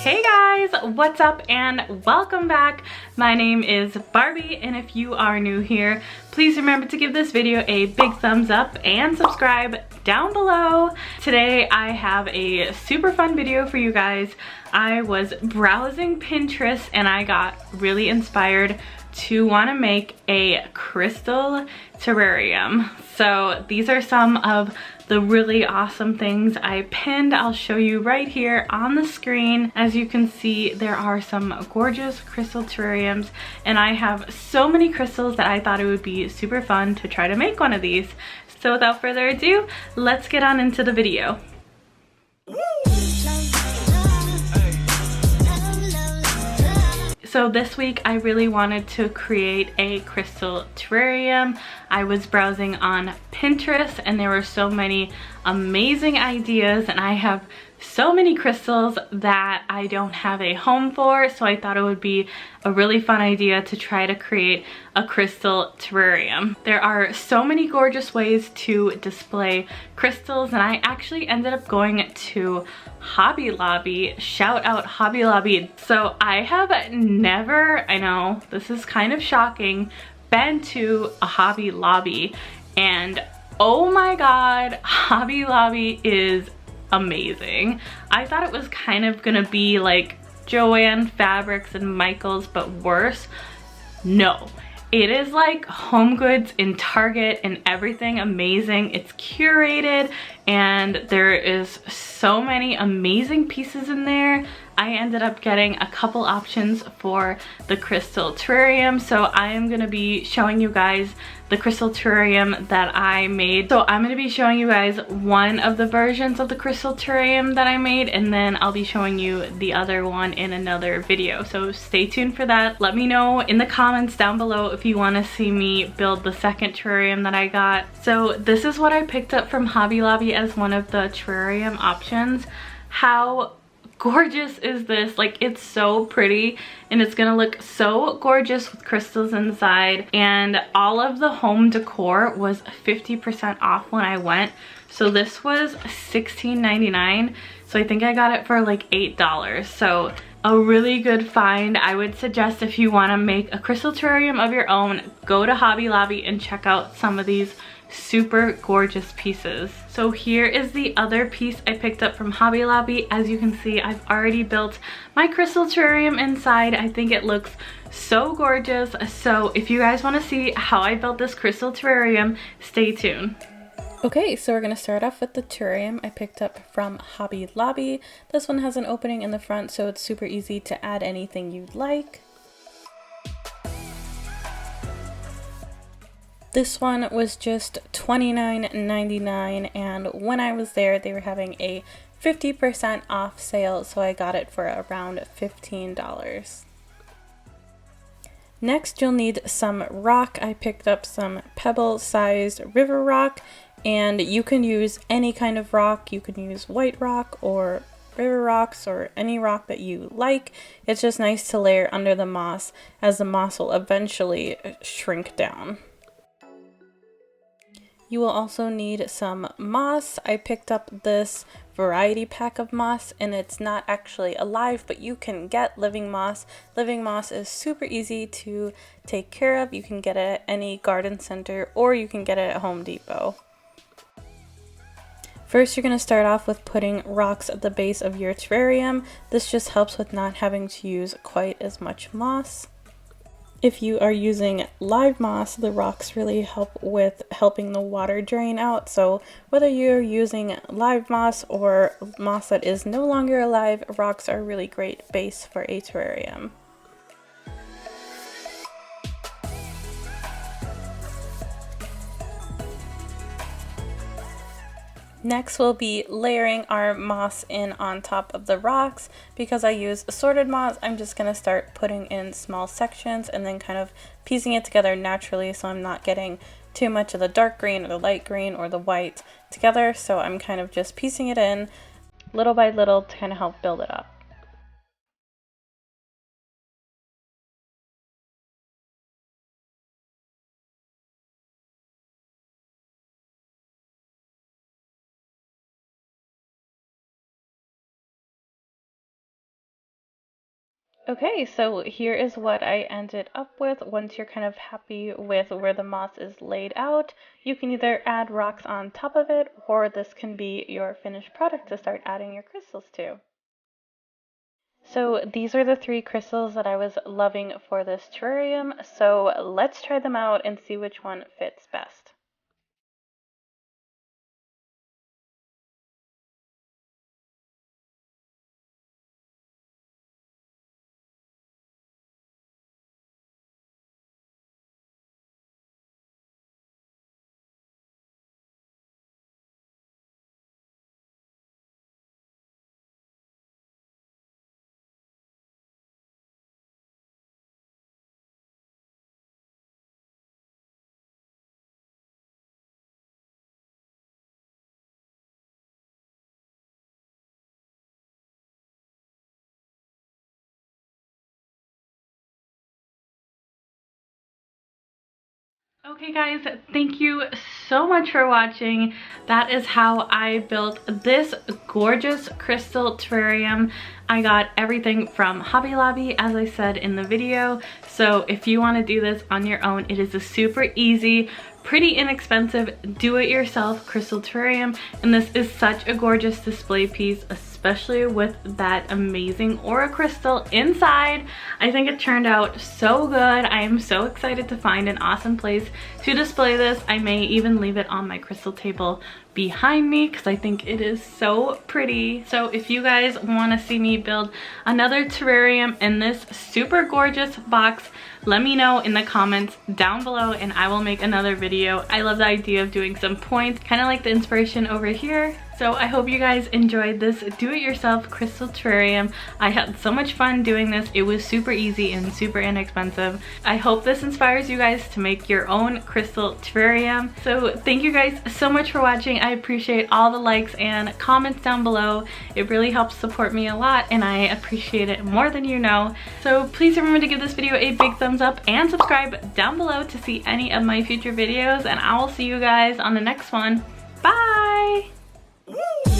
Hey guys, what's up and welcome back. My name is Barbie, and if you are new here, please remember to give this video a big thumbs up and subscribe down below. Today I have a super fun video for you guys. I was browsing Pinterest and I got really inspired to want to make a crystal terrarium. So these are some of the really awesome things I pinned. I'll show you right here on the screen. As you can see, there are some gorgeous crystal terrariums, and I have so many crystals that I thought it would be super fun to try to make one of these. So without further ado, let's get on into the video. So this week I really wanted to create a crystal terrarium. I was browsing on Pinterest and there were so many amazing ideas, and I have so many crystals that I don't have a home for, so I thought it would be a really fun idea to try to create a crystal terrarium. There are so many gorgeous ways to display crystals, and I actually ended up going to Hobby Lobby. Shout out Hobby Lobby. So I have never, I know this is kind of shocking, been to a Hobby Lobby, and oh my god, Hobby Lobby is amazing. I thought it was kind of gonna be like Joann Fabrics and Michaels, but worse. No, it is like Home Goods in Target and everything amazing. It's curated and there is so many amazing pieces in there. I ended up getting a couple options for the crystal terrarium, so I am going to be showing you guys the crystal terrarium that I made. So I'm going to be showing you guys one of the versions of the crystal terrarium that I made, and then I'll be showing you the other one in another video. So stay tuned for that. Let me know in the comments down below if you want to see me build the second terrarium that I got. So this is what I picked up from Hobby Lobby as one of the terrarium options. How gorgeous is this? Like, it's so pretty and it's gonna look so gorgeous with crystals inside, and all of the home decor was 50% off when I went. So this was $16.99, so I think I got it for like $8. So a really good find. I would suggest if you want to make a crystal terrarium of your own, go to Hobby Lobby and check out some of these super gorgeous pieces. So here is the other piece I picked up from Hobby Lobby. As you can see, I've already built my crystal terrarium inside. I think it looks so gorgeous. So if you guys want to see how I built this crystal terrarium, stay tuned. Okay, so we're going to start off with the terrarium I picked up from Hobby Lobby. This one has an opening in the front, so it's super easy to add anything you'd like. This one was just $29.99, and when I was there, they were having a 50% off sale, so I got it for around $15. Next, you'll need some rock. I picked up some pebble-sized river rock, and you can use any kind of rock. You can use white rock or river rocks or any rock that you like. It's just nice to layer under the moss, as the moss will eventually shrink down. You will also need some moss. I picked up this variety pack of moss, and it's not actually alive, but you can get living moss. Living moss is super easy to take care of. You can get it at any garden center, or you can get it at Home Depot. First, you're going to start off with putting rocks at the base of your terrarium. This just helps with not having to use quite as much moss. If you are using live moss, the rocks really help with helping the water drain out. So whether you're using live moss or moss that is no longer alive, rocks are a really great base for a terrarium. Next, we'll be layering our moss in on top of the rocks. Because I use assorted moss, I'm just going to start putting in small sections and then kind of piecing it together naturally, so I'm not getting too much of the dark green or the light green or the white together. So I'm kind of just piecing it in little by little to kind of help build it up. Okay, so here is what I ended up with. Once you're kind of happy with where the moss is laid out, you can either add rocks on top of it, or this can be your finished product to start adding your crystals to. So these are the 3 crystals that I was loving for this terrarium, so let's try them out and see which one fits best. Okay guys, thank you so much for watching. That is how I built this gorgeous crystal terrarium. I got everything from Hobby Lobby, as I said in the video. So if you want to do this on your own, it is a super easy, pretty inexpensive, do-it-yourself crystal terrarium. And this is such a gorgeous display piece, especially with that amazing aura crystal inside. I think it turned out so good. I am so excited to find an awesome place to display this. I may even leave it on my crystal table behind me because I think it is so pretty. So if you guys want to see me build another terrarium in this super gorgeous box, let me know in the comments down below and I will make another video. I love the idea of doing some points, kind of like the inspiration over here. So I hope you guys enjoyed this do-it-yourself crystal terrarium. I had so much fun doing this. It was super easy and super inexpensive. I hope this inspires you guys to make your own crystal terrarium. So thank you guys so much for watching. I appreciate all the likes and comments down below. It really helps support me a lot and I appreciate it more than you know. So please remember to give this video a big thumbs up and subscribe down below to see any of my future videos, and I will see you guys on the next one. Bye! Woo!